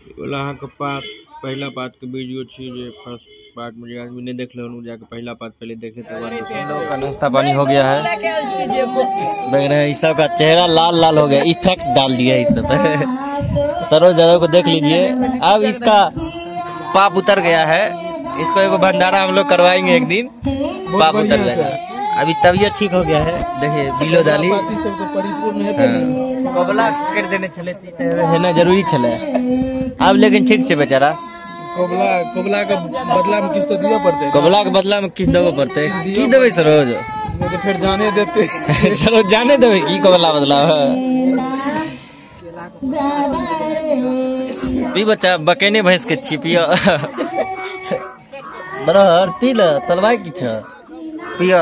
बोला अहाँ के पार्ट पहला पार्ट के वीडियो छी जे फर्स्ट पार्ट में जे आदमी नहीं देख लेनु जाके पहला पार्ट पहले देख लेते बाद लोग का नाश्ता पानी हो गया है। देख रहे हैं इस सब का चेहरा लाल लाल हो गया, इफेक्ट डाल दिया इस सब सरोज यादव को देख लीजिए। अब इसका पाप उतर गया है, इसको एक भंडारा हम लोग करवाएंगे एक दिन, पाप उतर जाएगा। अभी तबीयत ठीक हो गया है। देखिए बिलो दाली कोबला कर देने चले है ना, जरूरी चले अब, लेकिन ठीक है बेचारा। कोबला के बदला में किस तो दिया पड़ते, कोबला के बदला में किस देवे पड़ते, की देवे सरोज तो फिर जाने देते सरोज जाने देवे की कोबला बदला पी बच्चा बकेने भैंस के छिपिया बरहर पी ल चलवाई की छ पिया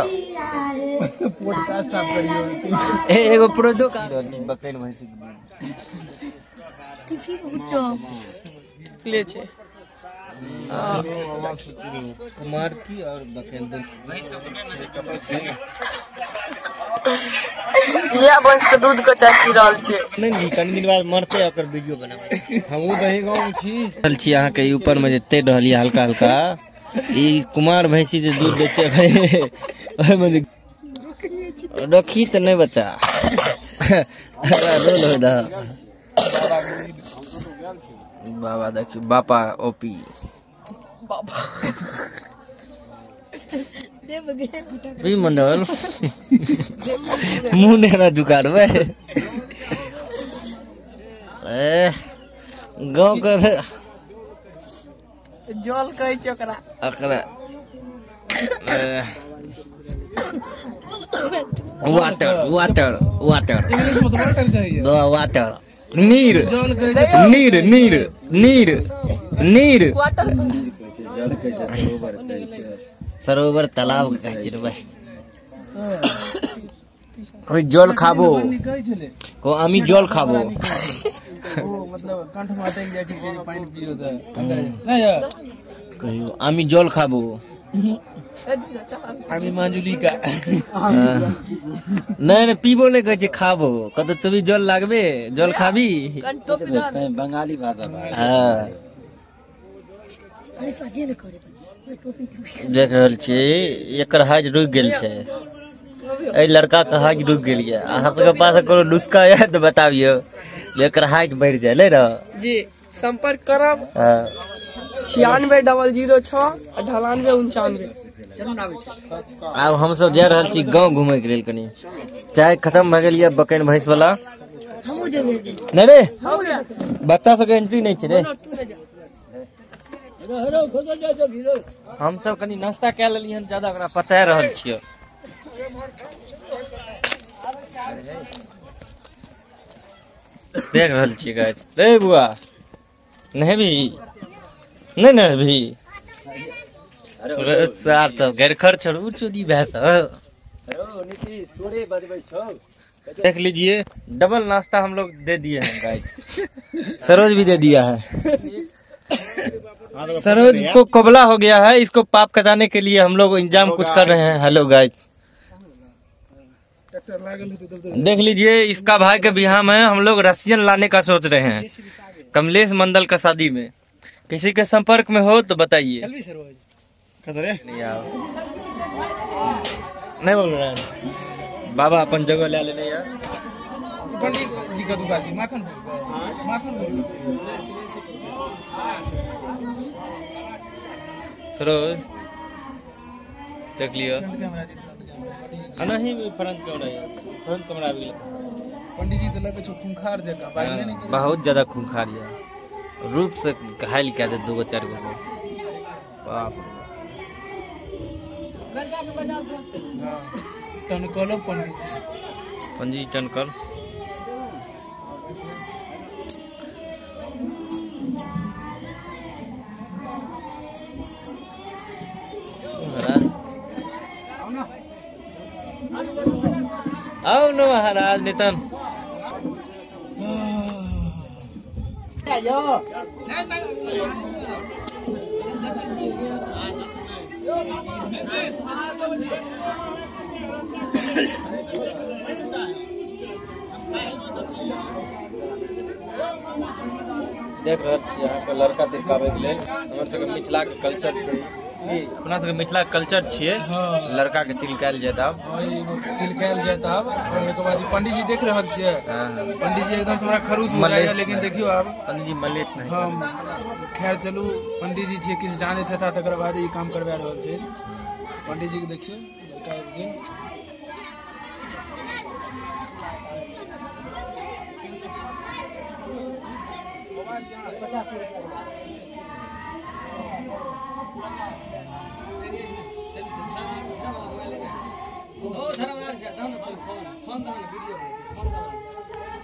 पॉडकास्ट आप करियो एगो प्रोडो का बकेने भैंस ले छे कुमार की और बकेंद्र ये भैंस के दूध के चाची रहल छे नहीं कनी दिन बाद मरते ओकर वीडियो बनावे हमहु दही गांव छी चल छी अहाँ के ऊपर में जते रहली हल्का हल्का ई कुमार भैंसी जे दूध बेचे है ओय में रखी त नहीं बच्चा रोल हो दा बाबा देखिए बापा ओपी बाबा भी मंडल मुंह ने झुकाड़वे गाँव कर जल कहे छै ओकरा अकरा वाटर वाटर वाटर वाटर नीर नीर नीर नीर नीर सरोवर तालाब कहे छै रे कोई जल खाबो को आमी जल खाबो मतलब कंठ में अटक जाय छै पानी पियो त नहीं कहियो आमी जल खाबो आमी मंजुली का नहीं पीबो नहीं कहे खाबो कत तुम जल लागबे जल खाबी बंगाली भाषा हाँ देख रहल छी एकर हाइट रुक गेल छै, ए लड़का के हाइट रुक गेल है। अहाँ सबके पास कोनो नुस्खा है तो बताबियो एकर हाइट बढ़ जाए ले रह जी। संपर्क करब 9606 9899। अब हम सब जा रहल छी गांव घूमे के लेल, कनी चाय खत्म भ गेल ये बकैन भैंस वाला नहीं रे बच्चा सबके एंट्री नहीं छै रे। हम सब कनी नाश्ता कए लेली हन, ज्यादा ओकरा पचा रहल छियै। देख रहल छियै गाइस रे बुआ नहीं भी नहीं नहीं भी सार सब घर खर्च चोदी भैंस देख लीजिए। डबल नाश्ता हम लोग दे दिए हैं गाइस, सरोज भी दे दिया है। सरोज को कोबला हो गया है, इसको पाप कटाने के लिए हम लोग इंतजाम कुछ कर रहे हैं। हेलो गाइस देख लीजिए, इसका भाई के बिहार में हम लोग रसियन लाने का सोच रहे हैं कमलेश मंडल का शादी में। किसी के संपर्क में हो तो बताइए। नहीं बोल रहे हैं बाबा अपन जगह ले लेने यार। सरोज देख लियो नहीं फ्रंट कैमरा है, फ्रंट कैमरा भी पंडित जी तो लगे छो खूंखार जगह बहुत ज्यादा खूंखार है, रूप से घायल क्या दे 2 4 गो बाप टनकलो पंडित जी टनकल आओ न महाराज नितन देख रहे छियै यहाँ के लड़का दिखावे के लेल हमर सबके मिथिला के कल्चर छै जी अपना सबके मिथिला के कल्चर छियै लड़का के तिल कायल जाय तब तिल कायल जाय तब और एक बाद पंडित जी देख रहल छियै पंडित जी एकदम से हमरा खरूस मलाया लेकिन देखियो अब पंडित जी मलेच नहीं हम खैर चलू पंडित जी छियै किछु जानैत हेता तकर बाद ई काम करबा रहल छै पंडित जी के देखियो लड़का आबि गेल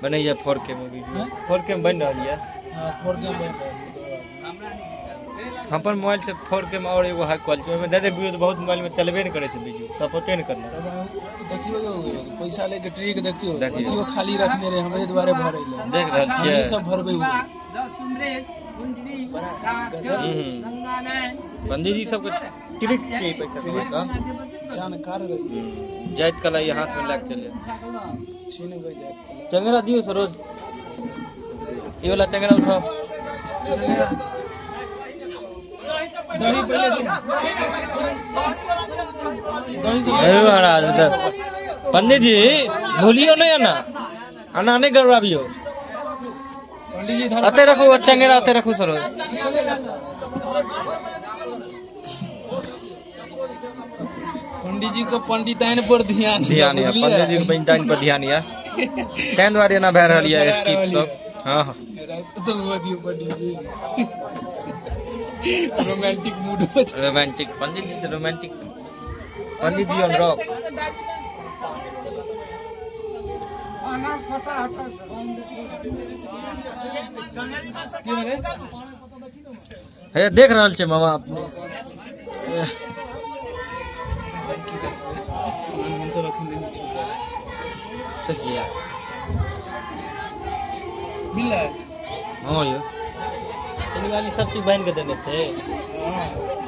बनैया 4K में वीडियो 4K में बन रही है हां 4K में अपन मोबाइल से 4K में और एगो हाई क्वालिटी में दे दे वीडियो तो बहुत मोबाइल में चलबे नहीं करे छै वीडियो सपोर्टे नहीं करना देखियो पैसा लेके ट्रिक देखियो देखियो खाली रखने रे हमरे द्वारे भरै ले देख रहल छियै ई सब भरबै हुए पंडित जी सबके ट्रिक छियै पैसा कमाय का जानकार रही जाइत कला ये हाथ में लाग चले छीन गई जात चंगरा दियो सरोज ये वाला चंगरा उठाओ दही पहले अरे महाराज पंडित जी भूलियो नहीं आना आना नहीं गड़बड़ाबियो पंडित जी अते रखो चंगरा अते रखो सरोज पंडित जी को पंडिताइन पर ध्यान है पंडित जी को पंडिताइन पर ध्यान है तैन द्वारे ना भै रहल है स्किप सब हां हां तो वो दियो पंडित जी रोमांटिक मूड में romantic Pandit ji romantic Pandit ji on rock हे देख रहल छै मामा अपने सब अखन नहीं छै चलिए मिला हां यो तनी वाली सब चीज बांध के देने थे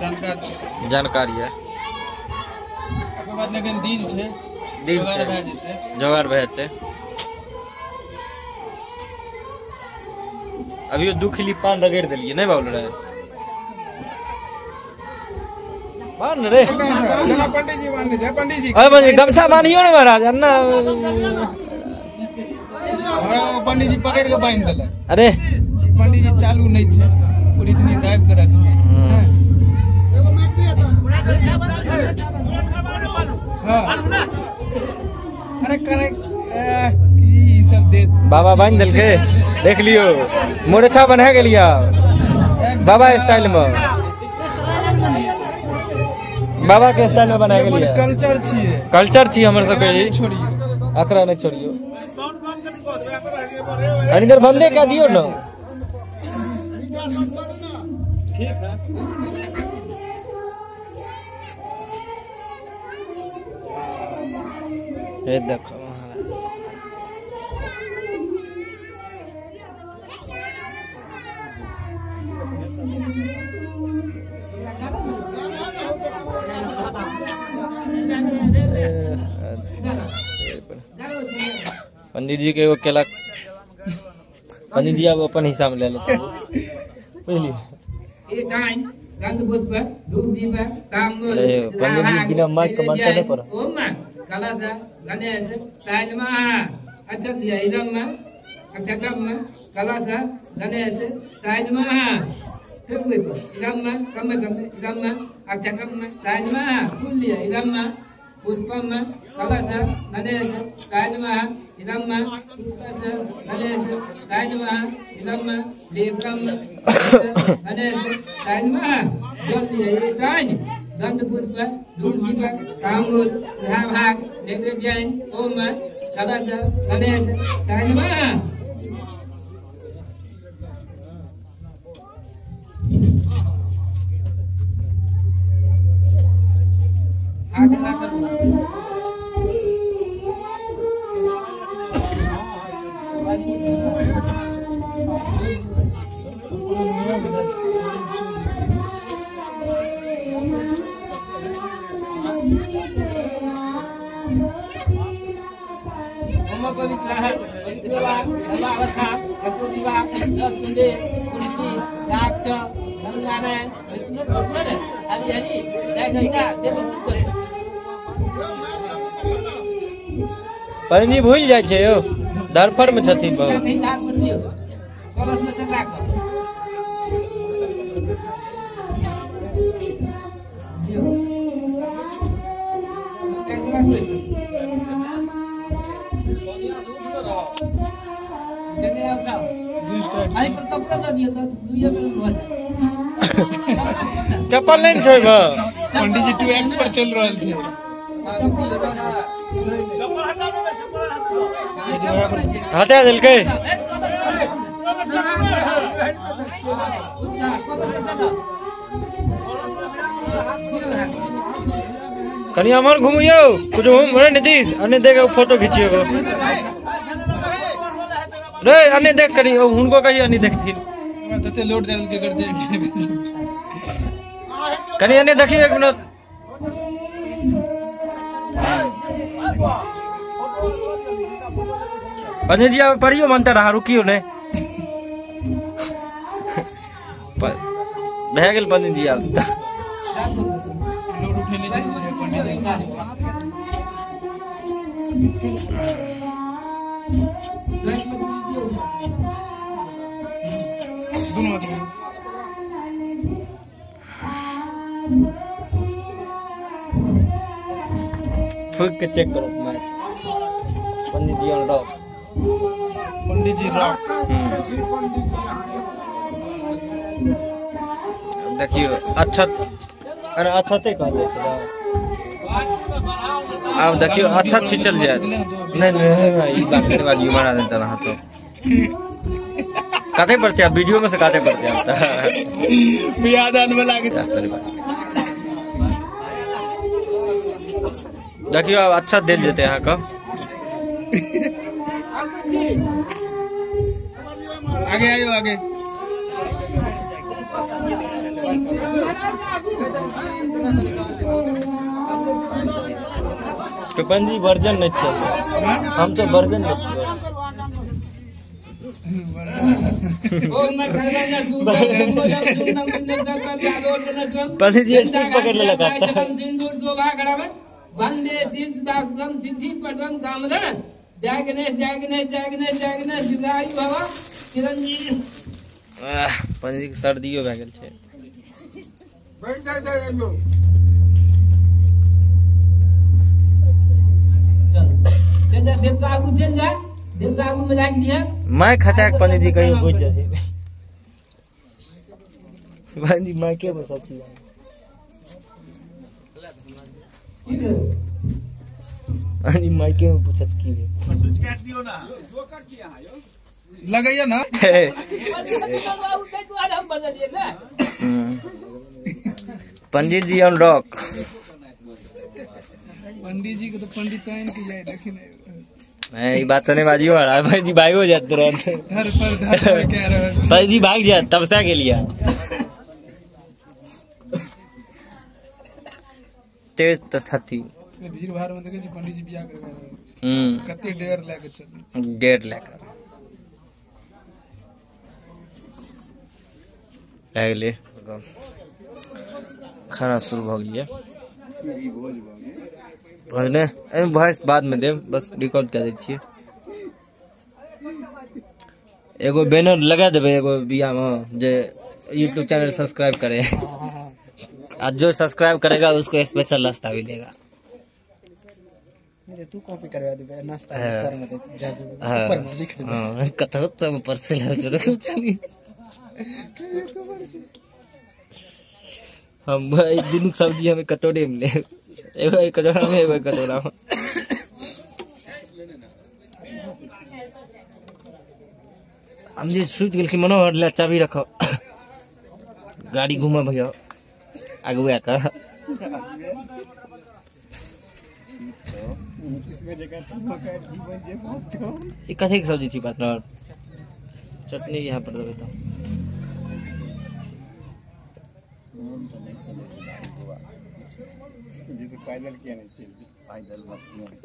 जानकार छै जानकारी है अपन बाद लेकिन दिन छै दिन जोगाड़ छै भए जेतै जोगाड़ भए जेतै अभी 2 खिली पान रगड़ देलिए नहीं बाबू रे मान रे चला पंडित जी मान ले पंडित जी अरे बंदी गमछा बांधियो ना महाराज अन्ना पंडित जी पकड़ के बांध देले अरे पंडित जी चालू नहीं छै पूरी दिन दाब के रखने एगो मैक दिया तो हां अरे करे की सब दे बाबा बांध देल के देख लियो मोरेठा बना गेलिया बाबा स्टाइल में बाबा के स्टाइल में बना गेलिया कल्चर छियै हमर सबके छोड़ियो अकरा नहीं छोड़ियो इधर बंदे का दियो ना ठीक है ये देखो पंडित जी के एगो केला पंडित जी अब अपन हिसाब ले लेते बुझलिए पंडित जी बिना माइक के मानते नहीं पड़ा पुष्पम कलश गणेश काय नमः इदम पुष्पस गणेश काय नमः इदम लेत्रम गणेश काय नमः जल दिए दान गंध पुष्प धूप दीप तांबूल भाग नैवेद्य ओम कलश गणेश काय नमः आगे ना करो पवित्र है पवित्र अवस्था कपूर दिवा 10 कुंडे अच्छा गंगाना है बिल्कुल बदल है हरी हरी जय गंगा देव सुंदर पंजी भूल जाए छे यो धरफड़ में छथिन बहुत कहीं दाग पर दियो कलश में से राख दियो कैमरा कोई जगह उठाओ आई पर कब का दियो तो दुइया में हो जाए चप्पल नहीं छोड़ बा पंडित जी 2x पर चल रहल छे हटा दिल के कहीं हमार घूमियो कुछ घूम रे नीतीश अन्य देख फोटो खींचियो गो रे अन्य देख करी उनको कही अन्य देखथिन तते लोड डाल के कर दे कहीं अन्य देखिए 1 मिनट पंडित जी आप पढ़ियो मनता रहा रुकियो ने भे गेल पंडित जी आप लोड उठेने चाहिए पंडित जी दोनों फुक के चेक करो मैं Pandit ji on rock Pandit ji rock देखियो अच्छा अरे अच्छा ते कह दे अब देखियो अच्छा छिटल जाए नहीं नहीं ई बात के बाद यू मारा देता रहा तो काटे पड़ते आप वीडियो में से काटे पड़ते आप याद आने में लागे चल देखियो अब अच्छा दे देते हैं का आगे आइयो आगे तो पंजी वर्जन नहीं छे हम तो वर्जन नहीं छे पंजी जी स्टिक पकड़ ले लगाता सिंदूर शोभा करावन वंदे श्री सुदासुदम सिद्धि पदम कामधन जय गणेश जय गणेश जय गणेश जय गणेश दीर्घायु भव चिरंजीवी पंजी के सर्दियो भए गेल छै बैठ जाइयो चल जा देवता आगू चल जा देवता आगू में राख दिया मैं खटा के पंजी जी कहीं बुझ जाए पंजी मैं के बस अच्छी अनि माइके में पूछत की है स्विच काट दियो ना लगाइए ना पंडित जी ऑन रॉक पंडित जी को तो पंडिताइन की जाए देखिए नहीं ये बात सुने बाजी हो रहा है भाई जी भाई हो जाते तुरंत धर पर कह रहे हो भाई जी भाग जाए तब से के लिए तेज तो छथी भीड़ भाड़ में देखे पंडित जी बियाह कर कते डेर लेके चल डेढ़ लेकर ले खाना शुरू हो गया भोजने भैंस बाद में दे बस रिकॉर्ड कर दै छियै एगो बैनर लगा देवे एगो बिया में जे यूट्यूब चैनल सब्सक्राइब करे आज जो सब्सक्राइब करेगा उसको स्पेशल नाश्ता भी देगा तू कॉपी करवा दे नाश्ता ऊपर में ऊपर में लिख दे हां कतो सब ऊपर से ले चलो हम एक दिन सब्जी हमें कटोरे में ले एगो कटोरा में एगो कटोरा में हम जे सूत गेल कि मनोहर ले चाबी रखो गाड़ी घुमा भैया आगू आका ये कथी की सब्जी थी पार्टनर चटनी यहाँ पर देवे तो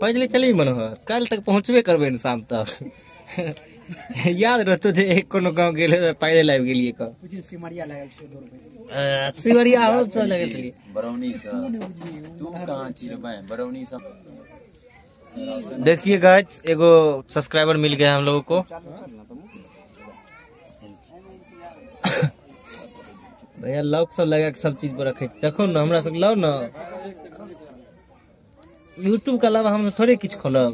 पैदल चली मनोहर कल तक पहुँचबे करबे न शाम तक याद रहतो जे एक कोनो गांव गेले पैदल आबि गेलिए क सिमरिया लागल छै 2 रुपया सिमरिया हो चल लगे चलिए बरौनी से तू कहां छी रे भाई बरौनी से। देखिए गाइस एगो सब्सक्राइबर मिल गया हम लोगों को। भैया लॉक सब लगा के सब चीज पर रखे देखो ना हमरा सब लाओ ना यूट्यूब के अलावा हम थोड़े कुछ खोलब।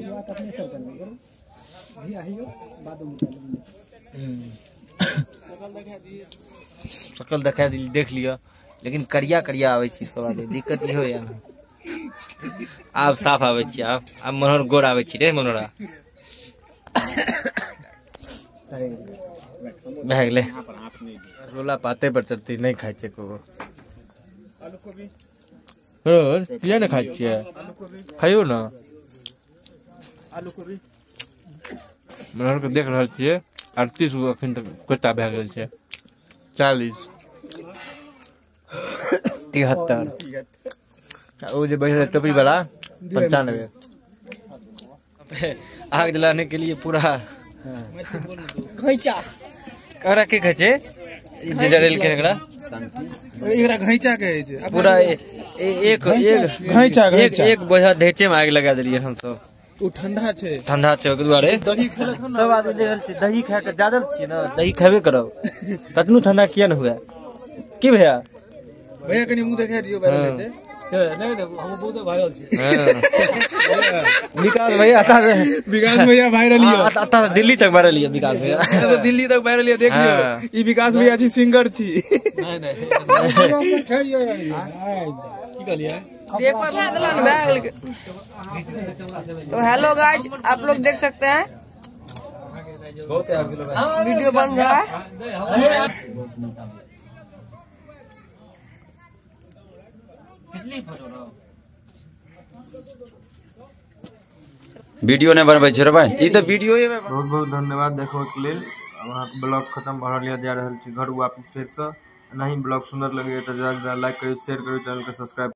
शकल देखा दी देख लिया लेकिन करिया करिया आवे छी सब आदमी दिक्कत ई हो या ना आप साफ आवे छी आप मनोहर गोर आवे छी रे मनोहरा भए गेले रसगुल्ला पाते पर चढ़ती नहीं खाई छे को आलू कोबी रोज किया ना खाई छे खाइयो ना आलू कोबी मनोहर के देख रहल छिए 38 गो अखन तक कोटा भए गेल छै 40 73 ओ जे बैठे टोपी वाला 95 आग जलाने के लिए पूरा खैचा करा के कहे छे जे जरेल के एकरा एकरा घैचा कहे छै पूरा एक घैचा एक बोझा ढेचे में आग लगा देलिए हम सब। उ ठंडा छै ओके दुआरे दही खेलक हम सब आदमी देखल छी दही खा के ज्यादा छी ना दही खाबे करब कतनु ठंडा किया न हुआ की भैया भैया कनी मुंह देखा दियो बारे लेते नहीं हम बहुत वायरल छी विकास भैया विकास भैया वायरल लियो आता दिल्ली तक वायरल लिया विकास भैया तो दिल्ली तक वायरल लियो देख लियो ई विकास भैया छी सिंगर छी नहीं की कहलिए तो हेलो गाइज आप लोग देख सकते हैं वीडियो बन रहा है। वीडियो नहीं बनबै छै रे भाई ई त वीडियो बहुत बहुत धन्यवाद देखो के लेल। अहाँ ब्लॉग खत्म भ रहल जा रहल छी घर वापस फेर से नहीं ब्लॉग सुंदर लगे तो लाइक करियो शेयर करियो चैनल के सब्सक्राइब